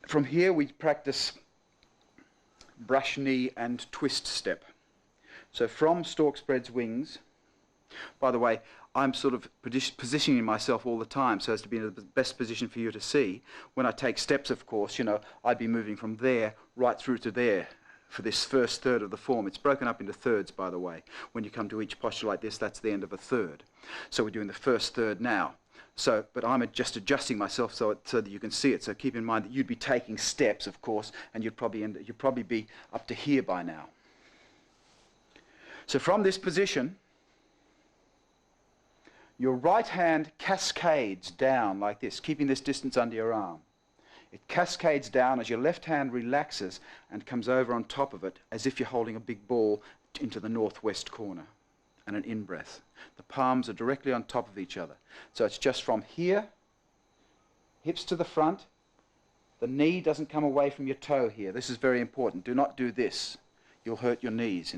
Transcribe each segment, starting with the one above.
From here we practice brush knee and twist step. So from stork spreads wings, by the way, I'm sort of positioning myself all the time so as to be in the best position for you to see. When I take steps, of course, you know, I'd be moving from there right through to there for this first third of the form. It's broken up into thirds, by the way. When you come to each posture like this, that's the end of a third. So we're doing the first third now. So, but I'm just adjusting myself so that you can see it. So keep in mind that you'd be taking steps, of course, and you'd probably be up to here by now. So from this position, your right hand cascades down like this, keeping this distance under your arm. It cascades down as your left hand relaxes and comes over on top of it as if you're holding a big ball into the northwest corner. And an in-breath. The palms are directly on top of each other. So it's just from here, hips to the front. The knee doesn't come away from your toe here. This is very important. Do not do this. You'll hurt your knees.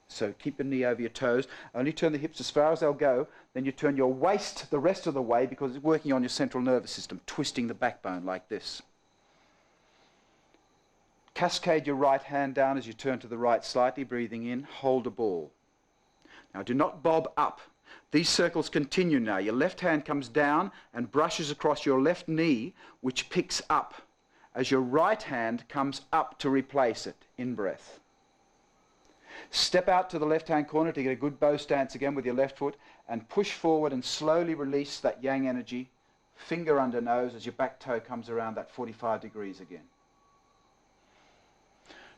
So keep your knee over your toes. Only turn the hips as far as they'll go. Then you turn your waist the rest of the way because it's working on your central nervous system, twisting the backbone like this. Cascade your right hand down as you turn to the right slightly, breathing in. Hold a ball. Now do not bob up. These circles continue now. Your left hand comes down and brushes across your left knee, which picks up as your right hand comes up to replace it. In-breath. Step out to the left-hand corner to get a good bow stance again with your left foot and push forward and slowly release that yang energy, finger under nose as your back toe comes around that 45 degrees again.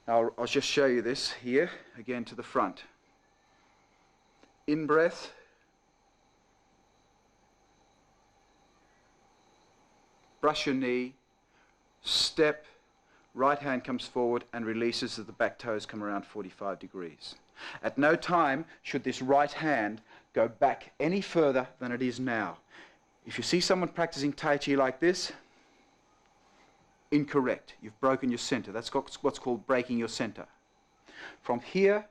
Now I'll just show you this here, again to the front. In-breath. Brush your knee, step, right hand comes forward and releases as the back toes come around 45 degrees. At no time should this right hand go back any further than it is now. If you see someone practicing Tai Chi like this, incorrect. You've broken your center. That's what's called breaking your center. From here,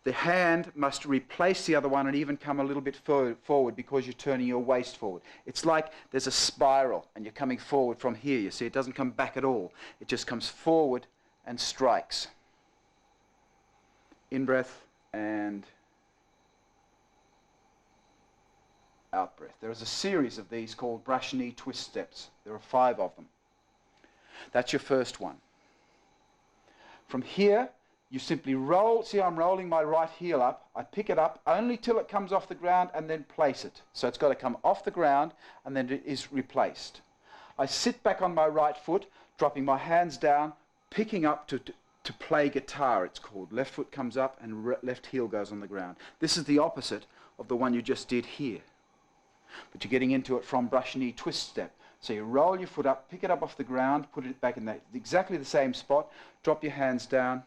the hand must replace the other one and even come a little bit forward because you're turning your waist forward. It's like there's a spiral and you're coming forward from here. You see, it doesn't come back at all. It just comes forward and strikes. In-breath and out-breath. There is a series of these called brush knee twist steps. There are 5 of them. That's your first one. From here, you simply roll. See, I'm rolling my right heel up. I pick it up only till it comes off the ground and then place it. So it's got to come off the ground and then it is replaced. I sit back on my right foot, dropping my hands down, picking up to play guitar, it's called. Left foot comes up and left heel goes on the ground. This is the opposite of the one you just did here. But you're getting into it from brush knee twist step. So you roll your foot up, pick it up off the ground, put it back in exactly the same spot, drop your hands down,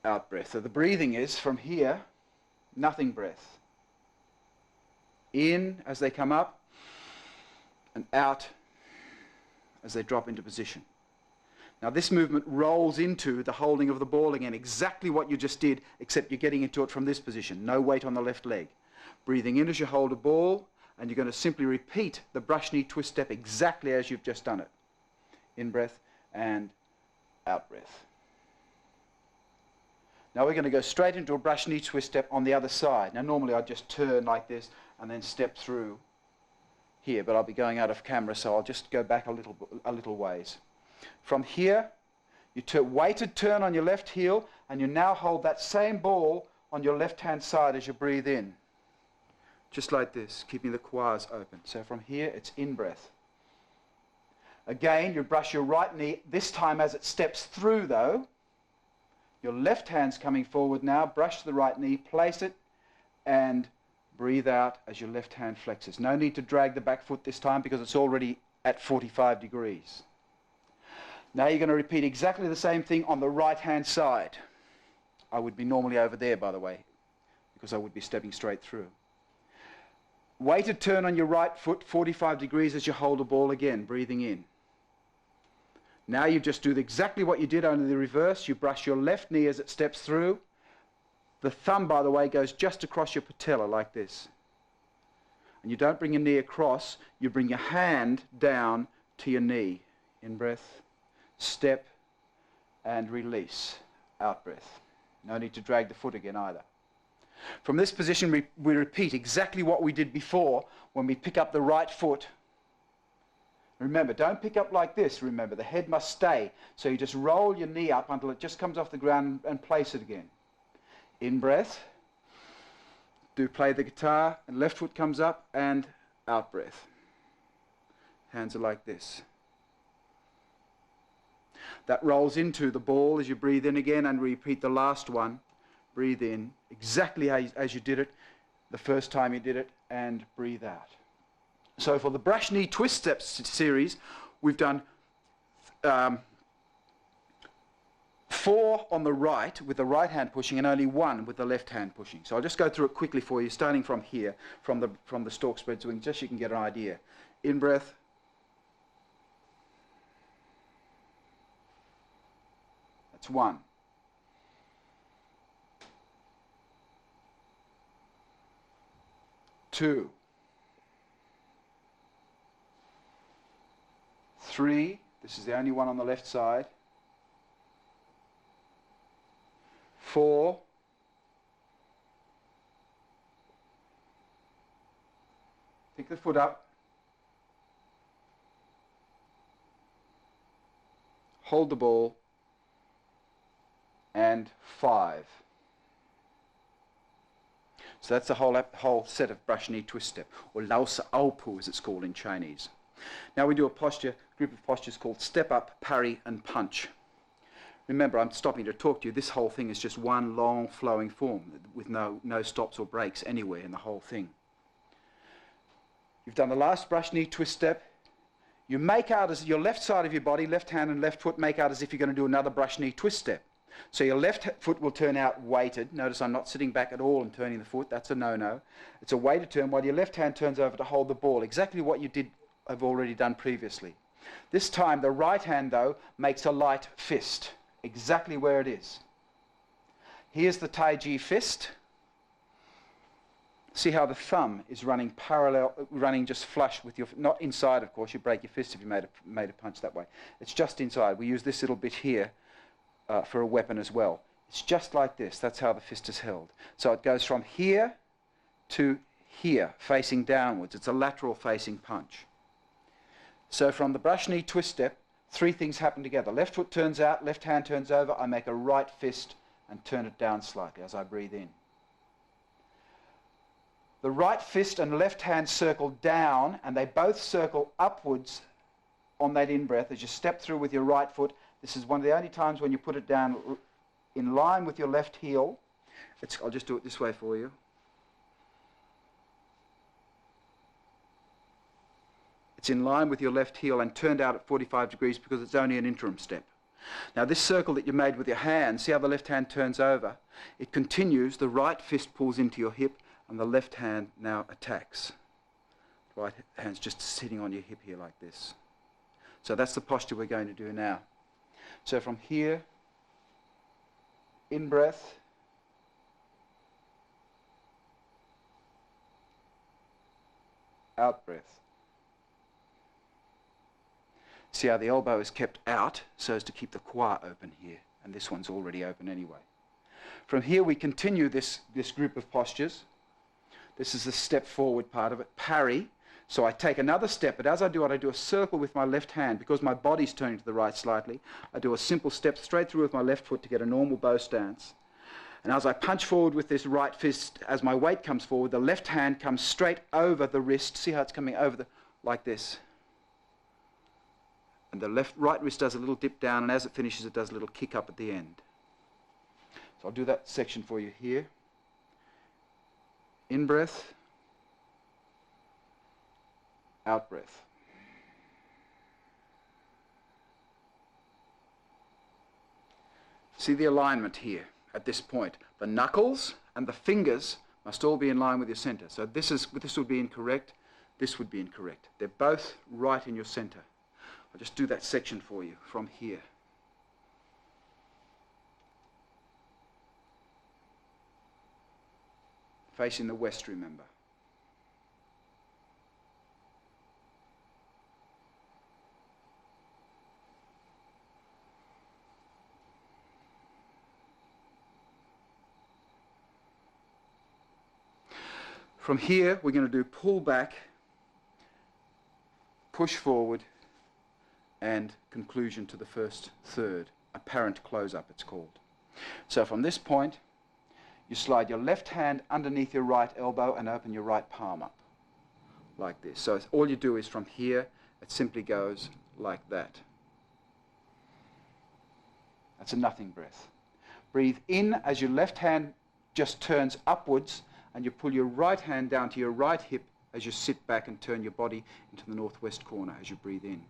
out breath. So the breathing is from here, nothing breath. In as they come up and out as they drop into position. Now this movement rolls into the holding of the ball again, exactly what you just did, except you're getting into it from this position. No weight on the left leg. Breathing in as you hold a ball, and you're going to simply repeat the brush knee twist step exactly as you've just done it. In breath and out breath. Now we're going to go straight into a brush knee twist step on the other side. Now normally I'd just turn like this and then step through here, but I'll be going out of camera, so I'll just go back a little ways. From here, you weighted turn on your left heel, and you now hold that same ball on your left-hand side as you breathe in. Just like this, keeping the quads open. So from here, it's in-breath. Again, you brush your right knee, this time as it steps through though. Your left hand's coming forward now, brush the right knee, place it, and breathe out as your left hand flexes. No need to drag the back foot this time because it's already at 45 degrees. Now you're going to repeat exactly the same thing on the right-hand side. I would be normally over there, by the way, because I would be stepping straight through. Weighted turn on your right foot, 45 degrees as you hold a ball again, breathing in. Now you just do exactly what you did, only the reverse. You brush your left knee as it steps through. The thumb, by the way, goes just across your patella like this. And you don't bring your knee across, you bring your hand down to your knee. In-breath, step, and release. Out-breath. No need to drag the foot again either. From this position, we repeat exactly what we did before when we pick up the right foot. Remember, don't pick up like this. Remember, the head must stay. So you just roll your knee up until it just comes off the ground and place it again. In-breath. Do play the guitar, and left foot comes up, and out-breath. Hands are like this. That rolls into the ball as you breathe in again, and repeat the last one. Breathe in exactly as you did it the first time you did it, and breathe out. So for the brush knee twist steps series, we've done 4 on the right with the right hand pushing, and only 1 with the left hand pushing. So I'll just go through it quickly for you, starting from here, from the stalk spread swing, just so you can get an idea. In breath. That's 1. 2. 3. This is the only one on the left side. 4. 'Pick the foot up. Hold the ball. And 5. So that's the whole set of brush knee twist step, or lao sa ao pu as it's called in Chinese. Now we do a group of postures called step up, parry, and punch. Remember, I'm stopping to talk to you. This whole thing is just one long flowing form with no stops or breaks anywhere in the whole thing. You've done the last brush knee twist step. You make out as your left side of your body, left hand and left foot, make out as if you're going to do another brush knee twist step. So your left foot will turn out weighted. Notice I'm not sitting back at all and turning the foot. That's a no-no. It's a weighted turn while your left hand turns over to hold the ball. Exactly what you have already done previously. This time the right hand, though, makes a light fist. Exactly where it is. Here's the Tai Chi fist. See how the thumb is running parallel, running just flush with your, not inside, of course. You break your fist if you made a punch that way. It's just inside. We use this little bit here for a weapon as well. It's just like this. That's how the fist is held. So it goes from here to here, facing downwards. It's a lateral facing punch. So from the brush knee twist step, 3 things happen together. Left foot turns out, left hand turns over. I make a right fist and turn it down slightly as I breathe in. The right fist and left hand circle down, and they both circle upwards on that in-breath as you step through with your right foot. This is one of the only times when you put it down in line with your left heel. I'll just do it this way for you. It's in line with your left heel and turned out at 45 degrees because it's only an interim step. Now this circle that you made with your hand, see how the left hand turns over? It continues, the right fist pulls into your hip and the left hand now attacks. The right hand's just sitting on your hip here like this. So that's the posture we're going to do now. So from here, in breath, out breath. See how the elbow is kept out so as to keep the qua open here, and this one's already open anyway. From here we continue this group of postures. This is the step forward part of it, parry. So I take another step, but as I do it, I do a circle with my left hand. Because my body's turning to the right slightly, I do a simple step straight through with my left foot to get a normal bow stance. And as I punch forward with this right fist, as my weight comes forward, the left hand comes straight over the wrist. See how it's coming over like this. And the right wrist does a little dip down, and as it finishes, it does a little kick up at the end. So I'll do that section for you here. In breath. Out breath. See the alignment here at this point. The knuckles and the fingers must all be in line with your center. So this would be incorrect, this would be incorrect. They're both right in your center. I'll just do that section for you from here. Facing the west, remember. From here, we're going to do pull back, push forward, and conclusion to the first third. Apparent close-up, it's called. So from this point, you slide your left hand underneath your right elbow and open your right palm up, like this. So all you do is from here, it simply goes like that. That's a nothing breath. Breathe in as your left hand just turns upwards, and you pull your right hand down to your right hip as you sit back and turn your body into the northwest corner as you breathe in.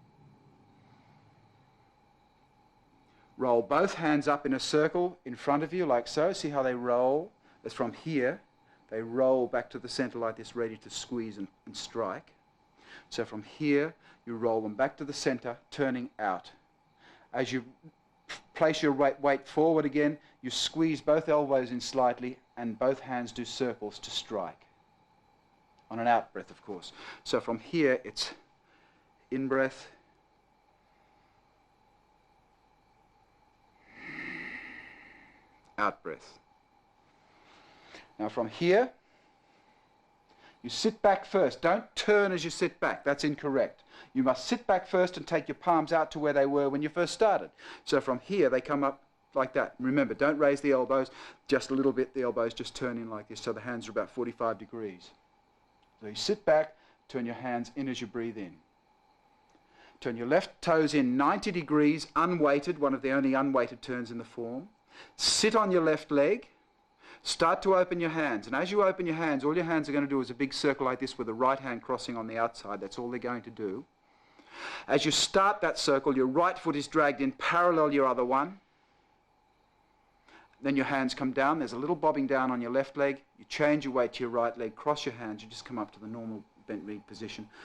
Roll both hands up in a circle in front of you like so. See how they roll? As from here, they roll back to the center like this, ready to squeeze and strike. So from here, you roll them back to the center, turning out. As you place your weight forward again, you squeeze both elbows in slightly, and both hands do circles to strike. On an out breath, of course. So from here, it's in breath, out breath. Now from here, you sit back first. Don't turn as you sit back. That's incorrect. You must sit back first and take your palms out to where they were when you first started. So from here, they come up like that. Remember, don't raise the elbows just a little bit. The elbows just turn in like this, so the hands are about 45 degrees. So you sit back, turn your hands in as you breathe in. Turn your left toes in 90 degrees, unweighted, one of the only unweighted turns in the form. Sit on your left leg. Start to open your hands. And as you open your hands, all your hands are going to do is a big circle like this with the right hand crossing on the outside. That's all they're going to do. As you start that circle, your right foot is dragged in parallel your other one. Then your hands come down. There's a little bobbing down on your left leg. You change your weight to your right leg, cross your hands. You just come up to the normal bent knee position.